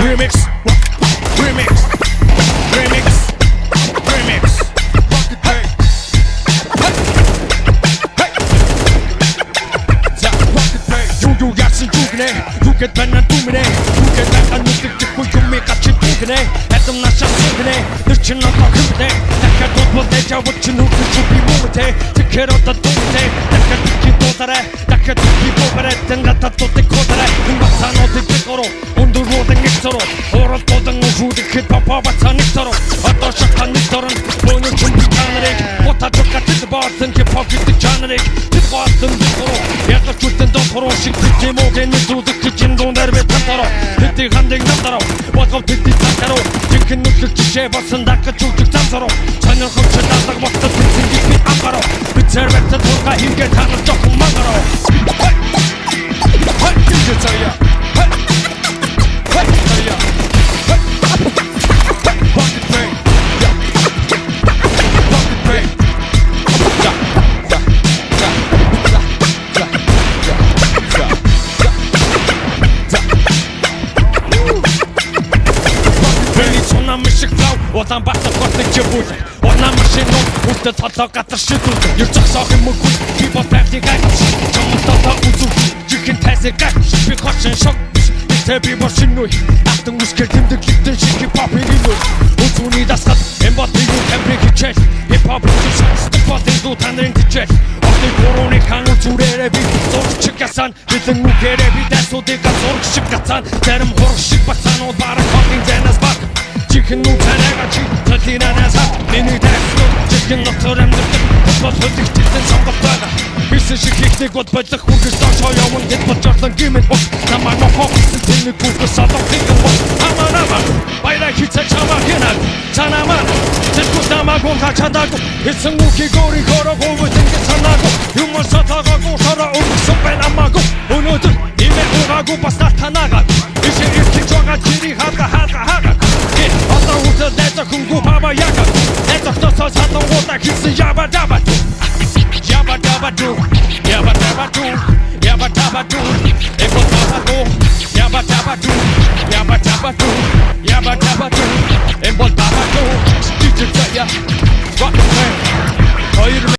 Remix, remix, remix, remix. Hey, hey. You 약신 죽이네. You get 반난 두미네. You get 나간 눈빛 듣고 유미같이 두기네. 애들 나샷 쓰기네. 늦춘 너도 그때. 내가 돈보내 잡아준 후그 주비 못해. 특혜로 다 도못해. 내가 듣기 또 잘해. 내가 듣기 보배랬던 나다 또 듣고 잘해. 흥박산 어디 삐거로 온도로 댕기서로 오롯도등 우후디 힙합화바차 닉서로 어떤 샷한 닉서는 오늘 준비하느리 못하적 같은 버튼 힙합이 듣자느리 힙합은 닉서로 약간 줄땐 덤퍼로씩 듣기 목에 닉서도 그친 돈대를 배탄타로 듣기 한대 남다로 와고 듣기 탕타로 듣기 눈길 지시에 벗은 닦아 쭉쭉 잠서로 전혀 훔쳐 나다가 먹다 듣기 깊이 안 바로 빛을 뱉은 돌가 힘게 타는 조금 망가로 이게 저야 Одан бата готч бүл Онаа машин үлдээ толоо гатар шидүүл Ерцогсоогийн мөнгө би бодтайг гайч Чамтаа үзүү чихэн тайсаг гайч би гочин шок би машин нүй Ахтан үскэр тэмдэглэгдэн шиг хипхопын нүй Үзүүний дасгал эмбатыг тембрик хичээл Хипхоп стопотын дуу танарын хичээл Отын корооны хан үзүүрээрээ би зурчих гасан Бидэн нүгээрээ би дэсүүдийг зурх шиг гацан Зарим хурх шиг бацаанууд бараг хопын зэнас баг Чихэн нүцэнэга чи талинанаас миний дэсүүд чихэн доктор амьддаг Хипхоп хөдөлгчдэн сонгох байгаа Бисэн шиг хийхнийг бод бодлох хүнээс доош явна гэд бодчихлон гимэн бос намайг мохохсон тэний бүхс салах гин бос аманаа баяраа хийцээ чамаа хянаа чанамаа тэтгэл намайг хачаадаг хэсэн үхий гори хорого үтэнгэ санааго юм сатаагаго сараа өгсөн байна амааго өнөөдөр имэ угааго бас татанаагаа ишээ ирчих жага чири хага одоо үтэл дэцэ хүнгүү баба яга дэцэ тосоо сатан гота хийсэн яба даба Yabba dabba doo, yabba dabba doo, yabba dabba doo, eko dabba doo, yabba dabba doo, yabba dabba doo, yabba dabba doo, eko dabba doo, DJ Jaya, rock the train.